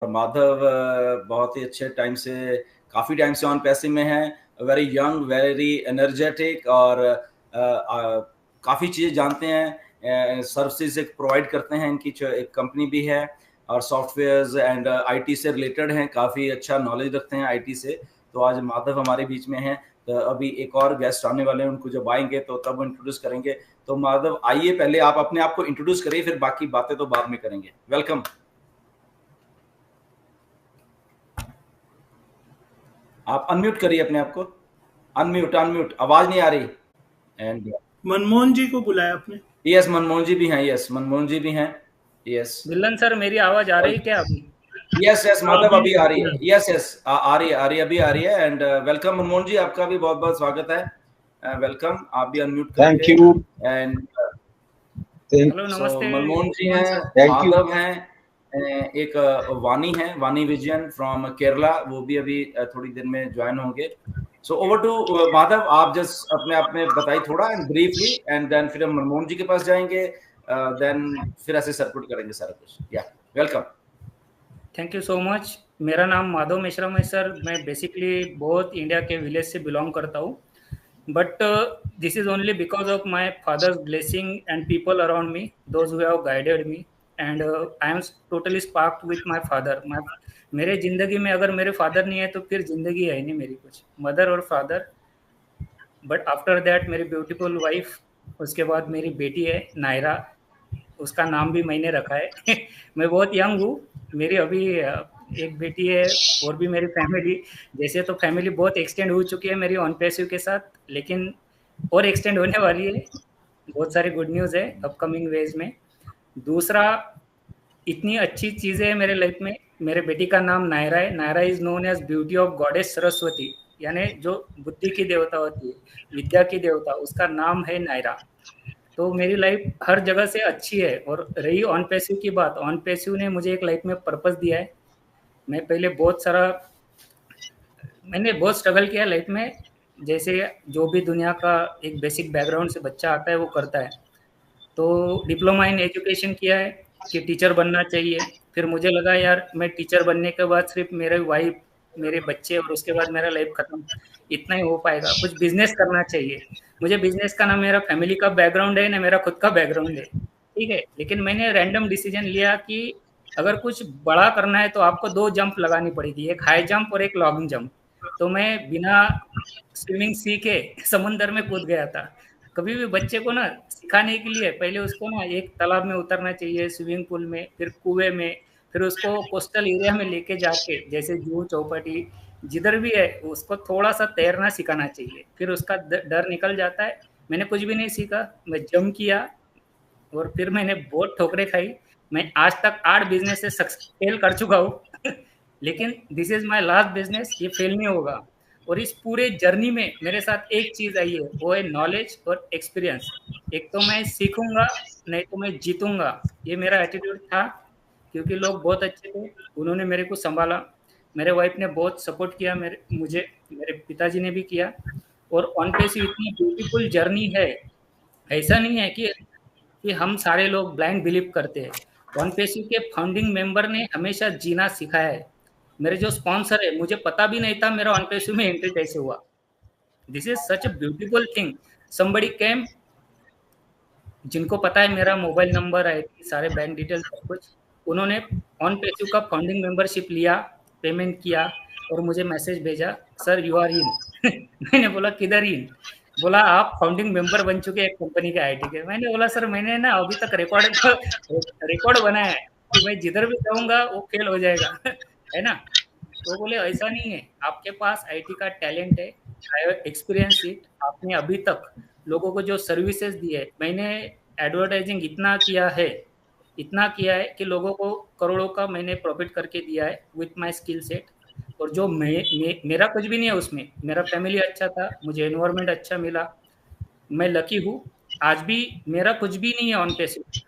माधव बहुत ही अच्छे टाइम से, काफ़ी टाइम से ऑन पैसिव में है। वेरी यंग, वेरी एनर्जेटिक और काफ़ी चीज़ें जानते हैं। सर्विसेज एक प्रोवाइड करते हैं, इनकी एक कंपनी भी है और सॉफ्टवेयर्स एंड आईटी से रिलेटेड हैं, काफ़ी अच्छा नॉलेज रखते हैं आईटी से। तो आज माधव हमारे बीच में हैं। तो अभी एक और गेस्ट आने वाले हैं, उनको जब आएंगे तो तब इंट्रोड्यूस करेंगे। तो माधव आइए, पहले आप अपने आप को इंट्रोड्यूस करिए, फिर बाकी बातें तो बाद में करेंगे। वेलकम। आप अनम्यूट करिए अपने आप को। अनम्यूट अनम्यूट, आवाज नहीं आ रही। एंड मनमोहन जी को बुलाया आपने? यस, मनमोहन जी भी हैं। यस, मनमोहन जी भी हैं। यस मिलन सर, मेरी आवाज आ रही है क्या अभी? यस यस, माधव अभी अभी आ रही है। यस यस, आ रही है, अभी आ रही है। एंड वेलकम मनमोहन जी, आपका भी बहुत बहुत स्वागत है। वेलकम, आप भी अनम्यूट थैंक करके। यू। एंड हेलो, सो नमस्ते मनमोहन जी सुमन हैं, सर। माधव हैं, एक वानी है, वानी विजयन फ्रॉम केरला, वो भी अभी थोड़ी देर में ज्वाइन होंगे। सो ओवर टू माधव, आप जस्ट अपने आप में बताइए थोड़ा एंड ब्रीफली, एंड देन फिर हम मनमोहन जी के पास जाएंगे, देन फिर ऐसे सर्कुलेट करेंगे सारा कुछ। या welcome. Thank you so much. मेरा नाम माधव मेश्राम है सर। मैं बेसिकली बहुत इंडिया के विलेज से बिलोंग करता हूँ, but this is only because of my father's blessing and people around me, those who have guided me, and I am totally sparked with my father. मेरे जिंदगी में अगर मेरे फादर नहीं है तो फिर जिंदगी है नहीं मेरी, कुछ मदर और फादर। बट आफ्टर दैट मेरी ब्यूटीफुल वाइफ, उसके बाद मेरी बेटी है नायरा, उसका नाम भी मैंने रखा है। मैं बहुत यंग हूँ, मेरी अभी एक बेटी है। और भी मेरी फैमिली, जैसे तो फैमिली बहुत एक्सटेंड हो चुकी है मेरी ऑन पैसिव के साथ, लेकिन और एक्सटेंड होने वाली है। बहुत सारी गुड न्यूज़ है अपकमिंग वेज में। दूसरा, इतनी अच्छी चीज़ें है मेरे लाइफ में। मेरे बेटी का नाम नायरा है। Naira is known as beauty of goddess Saraswati, यानी जो बुद्धि की देवता होती है, विद्या की देवता, उसका नाम है नायरा। तो मेरी लाइफ हर जगह से अच्छी है। और रही ऑन पैसिव की बात, ऑन पैसिव ने मुझे एक लाइफ में पर्पस दिया है। मैं पहले मैंने बहुत स्ट्रगल किया लाइफ में, जैसे जो भी दुनिया का एक बेसिक बैकग्राउंड से बच्चा आता है वो करता है। तो डिप्लोमा इन एजुकेशन किया है कि टीचर बनना चाहिए। फिर मुझे लगा यार, मैं टीचर बनने के बाद सिर्फ मेरे वाइफ, मेरे बच्चे और उसके बाद मेरा लाइफ खत्म, इतना ही हो पाएगा। कुछ बिजनेस करना चाहिए मुझे। बिजनेस का ना मेरा फैमिली का बैकग्राउंड है ना मेरा खुद का बैकग्राउंड है, ठीक है। लेकिन मैंने रैंडम डिसीजन लिया कि अगर कुछ बड़ा करना है तो आपको 2 जंप लगानी पड़ेगी, एक हाई जंप और एक लॉन्ग जंप। तो मैं बिना स्विमिंग सीखे समुंदर में कूद गया था। कभी भी बच्चे को ना सिखाने के लिए पहले उसको ना एक तालाब में उतरना चाहिए, स्विमिंग पूल में, फिर कुएं में, फिर उसको कोस्टल एरिया में लेके जाके, जैसे जूहू चौपाटी जिधर भी है, उसको थोड़ा सा तैरना सिखाना चाहिए, फिर उसका डर निकल जाता है। मैंने कुछ भी नहीं सीखा, मैं जंप किया और फिर मैंने बहुत ठोकरें खाई। मैं आज तक 8 बिजनेस से फेल कर चुका हूँ। लेकिन this is my last business, ये फेल नहीं होगा। और इस पूरे जर्नी में मेरे साथ एक चीज आई है, वो है नॉलेज और एक्सपीरियंस। एक तो मैं सीखूंगा, नहीं तो मैं जीतूंगा, ये मेरा एटीट्यूड था। क्योंकि लोग बहुत अच्छे थे, उन्होंने मेरे को संभाला। मेरे वाइफ ने बहुत सपोर्ट किया मुझे, मेरे पिताजी ने भी किया। और ऑन पेस इतनी ब्यूटीफुल जर्नी है। ऐसा नहीं है कि हम सारे लोग ब्लाइंड बिलीव करते हैं। वन पेसी के फाउंडिंग मेंबर ने हमेशा जीना सिखाया है। मेरे जो स्पॉन्सर है, मुझे पता भी नहीं था मेरा वन पेसी में एंट्री कैसे हुआ। This is such a beautiful thing. Somebody came, जिनको पता है मेरा मोबाइल नंबर है, सारे बैंक डिटेल सब कुछ, उन्होंने ऑन पेसिव का फाउंडिंग मेंबरशिप लिया, पेमेंट किया और मुझे मैसेज भेजा, सर यू आर इन। मैंने बोला किधर इन? बोला आप फाउंडिंग मेंबर बन चुके हैं एक कंपनी के आईटी के। मैंने बोला सर मैंने ना अभी तक रिकॉर्ड बनाया है कि मैं जिधर भी जाऊंगा वो फेल हो जाएगा। है ना? तो बोले ऐसा नहीं है, आपके पास आईटी का टैलेंट है, आई हैव एक्सपीरियंस इट। आपने अभी तक लोगों को जो सर्विसेज दी है, मैंने एडवर्टाइजिंग इतना किया है कि लोगों को करोड़ों का मैंने प्रॉफिट करके दिया है विथ माय स्किल सेट। और जो मेरा कुछ भी नहीं है उसमें, मेरा फैमिली अच्छा था, मुझे एनवायरनमेंट अच्छा मिला, मैं लकी हूँ। आज भी मेरा कुछ भी नहीं है on passive.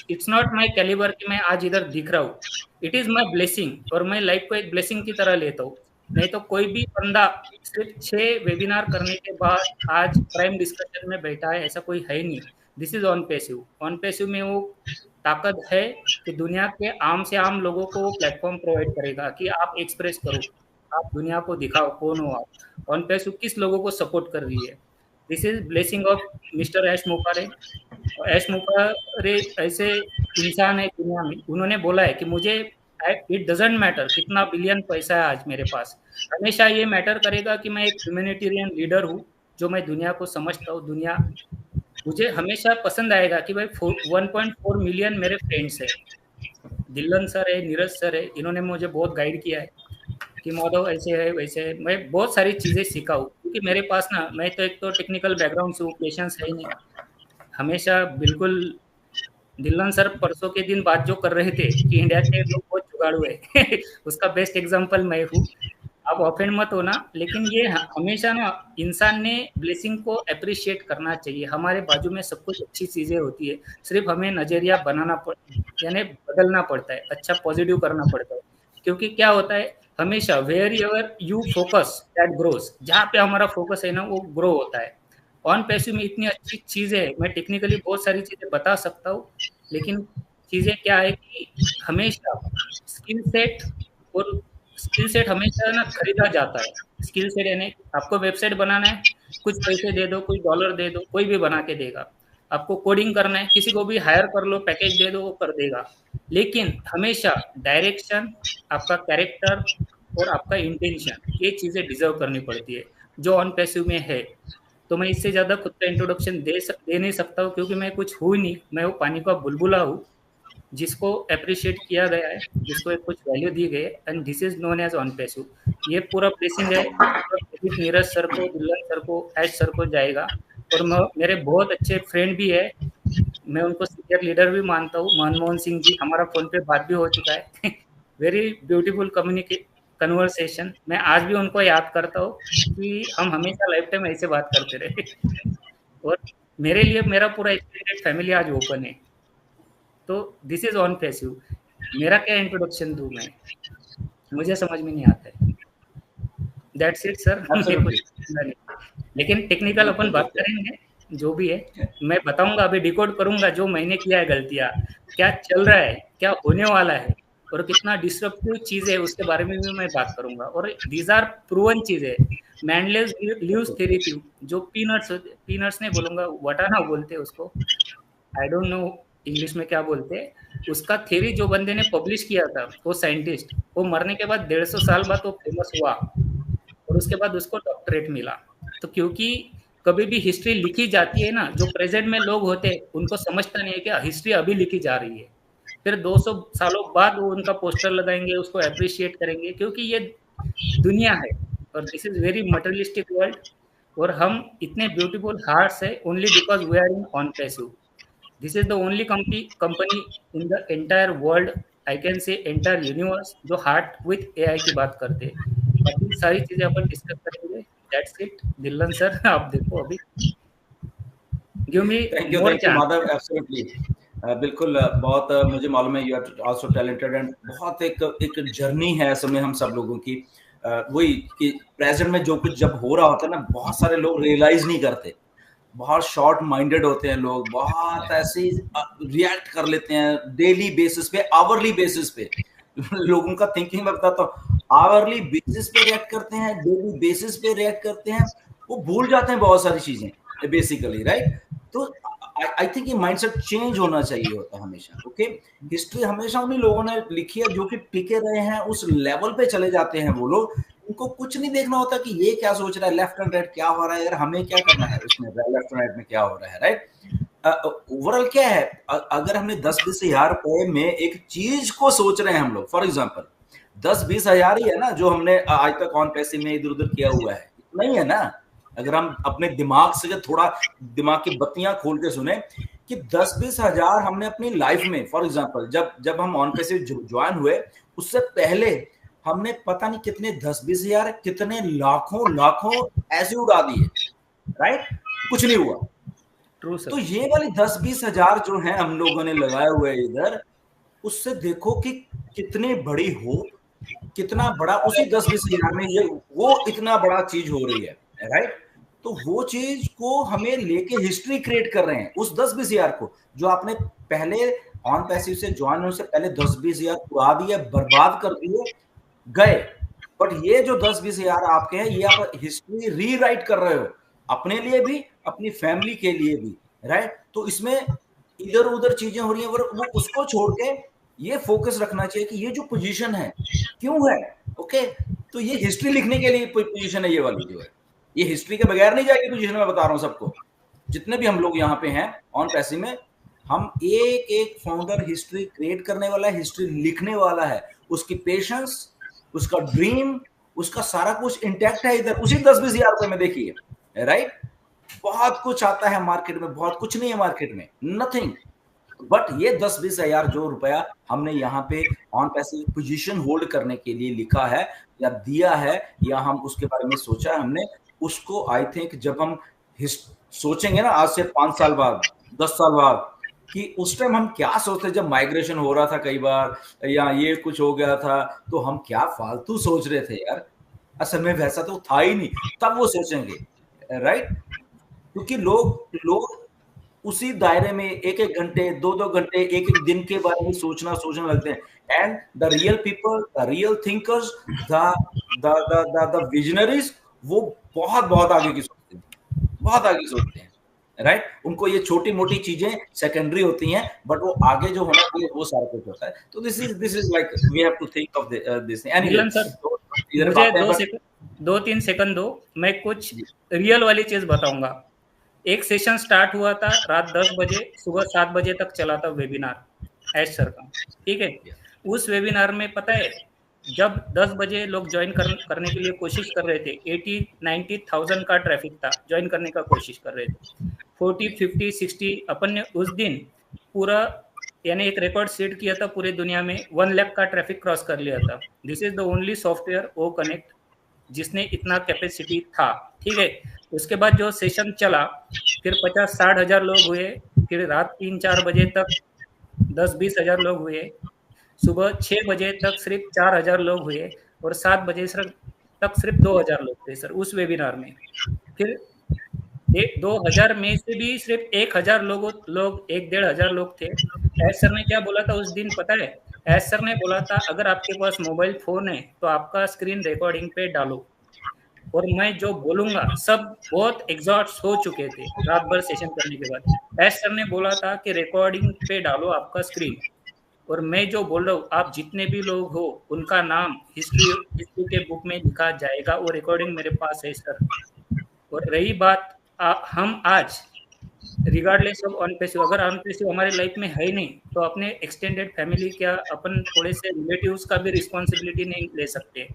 It's not my calibre कि मैं आज इधर दिख रहा हूँ, इट इज माय ब्लेसिंग। और मैं लाइफ को एक ब्लेसिंग की तरह लेता हूँ। नहीं तो कोई भी बंदा सिर्फ 6 वेबिनार करने के बाद आज प्राइम डिस्कशन में बैठा है, ऐसा कोई है नहीं। This is on passive. On passive में वो ताकत है कि दुनिया के आम से आम लोगों को प्लेटफॉर्म प्रोवाइड करेगा कि आप एक्सप्रेस करो, आप दुनिया को दिखाओ कौन हो आप। ऑन पैसू किस लोगों को सपोर्ट कर रही है। This is blessing of mister Ash Mopare. Ash Mopare ऐसे इंसान है दुनिया में, उन्होंने बोला है कि मुझे इट डजेंट मैटर कितना बिलियन पैसा है आज मेरे पास, हमेशा ये मैटर करेगा कि मैं एक ह्यूमैनिटेरियन लीडर हूँ, जो मैं दुनिया को समझता हूँ। दुनिया मुझे हमेशा पसंद आएगा कि भाई 1.4 मिलियन मेरे फ्रेंड्स है। दिल्लन सर है, नीरज सर है, इन्होंने मुझे बहुत गाइड किया है कि माधव ऐसे है वैसे है। मैं बहुत सारी चीज़ें सीखा हूँ क्योंकि मेरे पास ना, मैं तो एक तो टेक्निकल बैकग्राउंड से हूँ, पेशेंस है ही नहीं हमेशा। बिल्कुल दिल्लन सर परसों के दिन बात जो कर रहे थे कि इंडिया के लोग बहुत जुगाड़ू है उसका बेस्ट एग्जांपल मैं हूँ। आप ऑफेंड मत होना, लेकिन ये हमेशा ना इंसान ने ब्लेसिंग को अप्रिशिएट करना चाहिए। हमारे बाजू में सब कुछ अच्छी चीज़ें होती है, सिर्फ हमें नज़रिया बनाना यानी बदलना पड़ता है, अच्छा पॉजिटिव करना पड़ता है। क्योंकि क्या होता है, हमेशा wherever you focus that grows, जहाँ पे हमारा फोकस है ना वो ग्रो होता है। ऑन पैसिव में इतनी अच्छी चीज़ें है, मैं टेक्निकली बहुत सारी चीज़ें बता सकता हूँ, लेकिन चीज़ें क्या है कि हमेशा स्किल सेट, और स्किल सेट हमेशा ना खरीदा जाता है। स्किल सेट यानी आपको वेबसाइट बनाना है, कुछ पैसे दे दो, कुछ डॉलर दे दो, कोई भी बना के देगा। आपको कोडिंग करना है, किसी को भी हायर कर लो, पैकेज दे दो, वो कर देगा। लेकिन हमेशा डायरेक्शन, आपका कैरेक्टर और आपका इंटेंशन, ये चीज़ें डिजर्व करनी पड़ती है, जो ऑन पैसिव में है। तो मैं इससे ज़्यादा खुद का इंट्रोडक्शन दे नहीं सकता हूँ, क्योंकि मैं कुछ हूँ ही नहीं, मैं वो पानी का बुलबुला हूँ जिसको अप्रिशिएट किया गया है, जिसको एक कुछ वैल्यू दी गई है, and this is known as on passive. ये पूरा ब्लेसिंग है, नीरज सर को, दिल्लन सर को, ऐश सर को जाएगा। और मेरे बहुत अच्छे फ्रेंड भी है, मैं उनको सीनियर लीडर भी मानता हूँ, मनमोहन सिंह जी, हमारा फोन पे बात भी हो चुका है वेरी ब्यूटीफुल कन्वर्सेशन। मैं आज भी उनको याद करता हूँ कि हम हमेशा लाइफ टाइम ऐसे बात करते रहे और मेरे लिए मेरा पूरा एक्सटेंडेड फैमिली आज ओपन है। तो दिस इज ऑन पैसिव। मेरा क्या इंट्रोडक्शन दूं मैं, मुझे समझ में नहीं आता है। दैट्स इट सर कुछ नहीं, लेकिन टेक्निकल अपन बात करेंगे जो भी है। मैं बताऊंगा, अभी डिकोड करूंगा जो मैंने किया है गलतियां, क्या चल रहा है, क्या होने वाला है, और कितना डिस्ट्रप्टिव चीज है उसके बारे में भी मैं बात करूंगा। और दीज आर प्रूवन चीजें। मैंडलेस लीव्स थेरेपी, जो पीनट्स नहीं बोलूंगा, वटाना बोलते हैं उसको, आई डोंट नो इंग्लिश में क्या बोलते हैं, उसका थ्योरी जो बंदे ने पब्लिश किया था, वो साइंटिस्ट, वो मरने के बाद 150 साल बाद वो फेमस हुआ और उसके बाद उसको डॉक्टरेट मिला। तो क्योंकि कभी भी हिस्ट्री लिखी जाती है ना, जो प्रेजेंट में लोग होते हैं उनको समझता नहीं है कि हिस्ट्री अभी लिखी जा रही है, फिर 200 सालों बाद वो उनका पोस्टर लगाएंगे, उसको अप्रिशिएट करेंगे, क्योंकि ये दुनिया है और this is very materialistic world. और हम इतने ब्यूटीफुल हार्ट्स है only because we are in on passive. This is the only company in the entire world, I can say entire universe, जो हार्ट विथ AI की बात करते हैं। बाकी सारी चीजें अपन डिस्कस करेंगे। That's it। दिल्लन सर आप देखो अभी, give me more chance। Madhav, absolutely बिल्कुल, बहुत मुझे मालूम है, you are also talented and बहुत एक जर्नी है असल में हम सब लोगों की। वही कि प्रेजेंट में जो कुछ जब हो रहा होता है ना, बहुत सारे लोग रियलाइज नहीं करते, बहुत शॉर्ट माइंडेड होते हैं लोग, बहुत ऐसे रिएक्ट कर लेते हैं डेली बेसिस पे, आवरली बेसिस पे लोगों का थिंकिंग मैं बताता हूँ, आवरली बेसिस पे रिएक्ट करते हैं, डेली बेसिस पे रिएक्ट करते हैं, वो भूल जाते हैं बहुत सारी चीजें बेसिकली, राइट। तो आई थिंक ये माइंडसेट चेंज होना चाहिए होता है हमेशा। ओके, हिस्ट्री हमेशा उन्हीं लोगों ने लिखी है जो कि टिके रहे हैं, उस लेवल पे चले जाते हैं वो लोग। उनको कुछ नहीं देखना होता कि ये क्या सोच रहा है, लेफ्ट एंड राइट क्या हो रहा है, यार हमें क्या करना है उसमें, लेफ्ट एंड राइट में क्या हो रहा है, राइट। ओवरऑल क्या है, अगर हमने 10-20 हजार रुपए में एक चीज को सोच रहे हैं हम लोग, फॉर एग्जाम्पल 10-20 हजार ही है ना जो हमने आज तक ऑन पैसे में इधर उधर किया हुआ है, नहीं है ना। अगर हम अपने दिमाग से थोड़ा दिमाग की बत्तियां खोल के सुने कि 10-20 हजार हमने अपनी लाइफ में, फॉर एग्जाम्पल जब हम ऑन पैसे ज्वाइन हुए, उससे पहले हमने पता नहीं कितने 10-20 हजार, कितने लाखों ऐसे उड़ा दिए, राइट, कुछ नहीं हुआ। तो ये वाली 10-20 हजार जो है हम लोगों ने लगाए हुए इधर, उससे देखो कि कितनी बड़ी हो, कितना बड़ा उसी 10-20 हजार में ये वो इतना बड़ा चीज हो रही है, राइट। तो वो चीज को हमें लेके हिस्ट्री क्रिएट कर रहे हैं, उस 10-20 हजार को जो आपने पहले ऑन पैसिव से ज्वाइन होने से पहले 10-20 हजार उड़ा दिए, बर्बाद कर दिए, गए। बट ये जो 10-20 हजार आपके हैं, ये आप हिस्ट्री रीराइट कर रहे हो, अपने लिए भी, अपनी फैमिली के लिए भी, राइट। तो इसमें इधर उधर चीजें हो रही हैं, वो उसको छोड़ के ये फोकस रखना चाहिए कि ये जो पोजीशन है क्यों है, ओके। तो ये हिस्ट्री लिखने के लिए पोजीशन है, ये वाली जो है, ये हिस्ट्री के बगैर नहीं जाएगी पोजीशन, मैं बता रहा हूं सबको, जितने भी हम लोग यहाँ पे हैं ऑन पैसिव में, हम एक एक फाउंडर हिस्ट्री क्रिएट करने वाला है, हिस्ट्री लिखने वाला है, उसकी पेशेंस, उसका ड्रीम, उसका सारा कुछ इंटैक्ट है इधर, उसी 10-20 हजार रुपए में देखिए, राइट। बहुत कुछ आता है मार्केट में, बहुत कुछ नहीं है मार्केट में, नथिंग। बट ये 10-20 हजार जो रुपया हमने यहाँ पे ऑन पैसिव पोजीशन होल्ड करने के लिए लिखा है या दिया है, या हम उसके बारे में सोचा है हमने, उसको आई थिंक जब हम सोचेंगे ना आज से 5 साल बाद, 10 साल बाद, कि उस टाइम हम क्या सोचते, जब माइग्रेशन हो रहा था कई बार, या ये कुछ हो गया था, तो हम क्या फालतू सोच रहे थे यार, असल में वैसा तो था ही नहीं, तब वो सोचेंगे, राइट। क्योंकि लोग उसी दायरे में 1-1 घंटे, 2-2 घंटे, 1-1 दिन के बारे में सोचना लगते हैं। And the real people, the real thinkers, the visionaries, वो बहुत आगे की सोचते हैं, बहुत आगे सोचते हैं, राइट। उनको ये छोटी मोटी चीजें सेकेंडरी होती हैं, बट वो आगे जो होना चाहिए वो सारा कुछ होता है। तो this is like we have to think of this. Milan sir, मुझे 2-3 सेकंड दो, मैं कुछ रियल वाली चीज बताऊंगा। एक सेशन स्टार्ट हुआ था रात 10 बजे, सुबह 7 बजे तक चला था वेबिनार ऐश सर का, ठीक है। उस वेबिनार में पता है, जब 10 बजे लोग ज्वाइन करने के लिए कोशिश कर रहे थे, 80-90,000 का ट्रैफिक था, ज्वाइन करने का कोशिश कर रहे थे। 40-50-60 अपन ने उस दिन पूरा, यानी एक रिकॉर्ड सेट किया था पूरे दुनिया में, 1 लाख का ट्रैफिक क्रॉस कर लिया था। This is the only software o connect जिसने इतना कैपेसिटी था, ठीक है। उसके बाद जो सेशन चला, फिर 50-60 हजार लोग हुए, फिर रात 3-4 बजे तक 10-20 हजार लोग हुए, सुबह 6 बजे तक सिर्फ 4 हजार लोग हुए, और 7 बजे तक सिर्फ 2 हजार लोग थे सर उस वेबिनार में। फिर 2,000 में से भी सिर्फ 1,000 लोग 1-1.5 हजार लोग थे। ऐश सर ने क्या बोला था उस दिन पता है? ऐश सर ने बोला था, अगर आपके पास मोबाइल फोन है तो आपका स्क्रीन रिकॉर्डिंग पे डालो, और मैं जो बोलूंगा सब बहुत एग्जॉस्ट हो चुके थे रात भर सेशन करने के बाद। ऐश सर ने बोला था कि रिकॉर्डिंग पे डालो आपका स्क्रीन, और मैं जो बोल रहा हूँ, आप जितने भी लोग हो उनका नाम हिस्ट्री के बुक में लिखा जाएगा, और रिकॉर्डिंग मेरे पास है सर। और रही बात, हम आज रिगार्डलेस ऑफ ऑन पैसिव, अगर ऑन पैसिव हमारे लाइफ में है ही नहीं, तो अपने एक्सटेंडेड फैमिली, क्या अपन थोड़े से रिलेटिव्स का भी रिस्पॉन्सिबिलिटी नहीं ले सकते।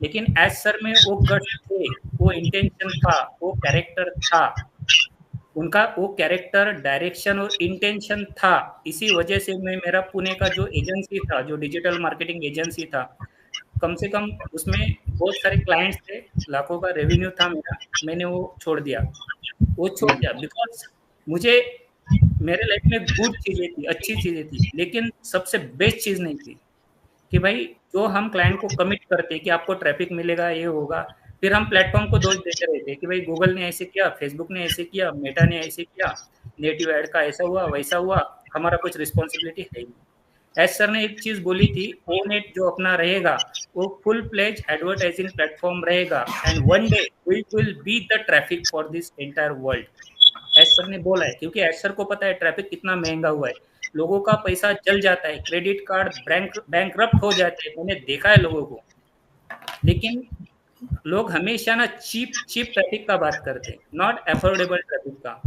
लेकिन एज सर में वो गट्स थे, वो इंटेंशन था, वो कैरेक्टर था, उनका वो कैरेक्टर, डायरेक्शन और इंटेंशन था। इसी वजह से मैं, मेरा पुणे का जो एजेंसी था, जो डिजिटल मार्केटिंग एजेंसी था, कम से कम उसमें बहुत सारे क्लाइंट्स थे, लाखों का रेवेन्यू था मेरा, मैंने वो छोड़ दिया बिकॉज मुझे, मेरे लाइफ में गुड चीजें थी, अच्छी चीजें थी, लेकिन सबसे बेस्ट चीज नहीं थी कि भाई जो हम क्लाइंट को कमिट करते कि आपको ट्रैफिक मिलेगा, ये होगा, फिर हम प्लेटफॉर्म को दोष देते रहते कि भाई गूगल ने ऐसे किया, फेसबुक ने ऐसे किया, मेटा ने ऐसे किया, नेटिव ऐड का ऐसा हुआ वैसा हुआ, हमारा कुछ रिस्पॉन्सिबिलिटी है ही नहीं। एस सर ने एक चीज बोली थी, ओनेट जो अपना रहेगा वो फुल प्लेज एडवर्टाइजिंग प्लेटफॉर्म रहेगा, and one day we will be the traffic for this entire world. S sir ने बोला है, क्योंकि एस सर को पता है ट्रैफिक कितना महंगा हुआ है, लोगों का पैसा जल जाता है, क्रेडिट कार्ड बैंकरप्ट हो जाते हैं, मैंने देखा है लोगों को। लेकिन लोग हमेशा ना चीप ट्रैफिक का बात करते हैं, नॉट अफोर्डेबल ट्रैफिक का।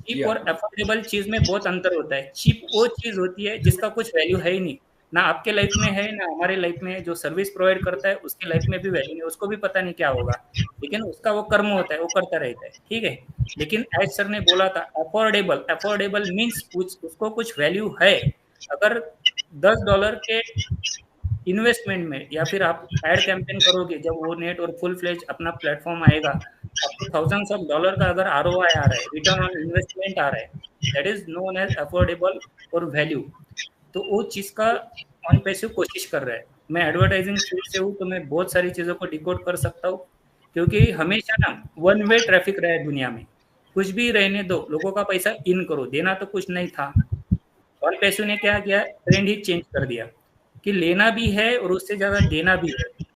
चीप और अफोर्डेबल चीज में बहुत अंतर होता है। चीप वो चीज होती है जिसका कुछ वैल्यू है ही नहीं, ना आपके लाइफ में है ना हमारे लाइफ में है। जो सर्विस प्रोवाइड करता है उसके लाइफ में भी वैल्यू नहीं, उसको भी पता नहीं क्या होगा, लेकिन उसका वो कर्म होता है, वो करता रहता है, ठीक है। लेकिन एज सर ने बोला था अफोर्डेबल मीन्स उसको कुछ वैल्यू है। अगर $10 के इन्वेस्टमेंट में, या फिर आप एड कैंपेन करोगे, जब वो नेट और फुल फ्लेज अपना प्लेटफॉर्म आएगा, आपको $thousands of dollars का अगर ROI आ रहा है, रिटर्न ऑन इन्वेस्टमेंट आ रहा है, that is known as affordable और वैल्यू। तो वो चीज का ऑन पैसिव कोशिश कर रहा है। मैं एडवर्टाइजिंग फील्ड से हूँ, तो मैं बहुत सारी चीजों को डिकोड कर सकता हूँ, क्योंकि हमेशा ना वन वे ट्रैफिक रहा है दुनिया में। कुछ भी रहने दो, लोगों का पैसा इन करो, देना तो कुछ नहीं था। और पैसों ने क्या किया, ट्रेंड ही चेंज कर दिया कि लेना भी है और उससे ज़्यादा देना भी है।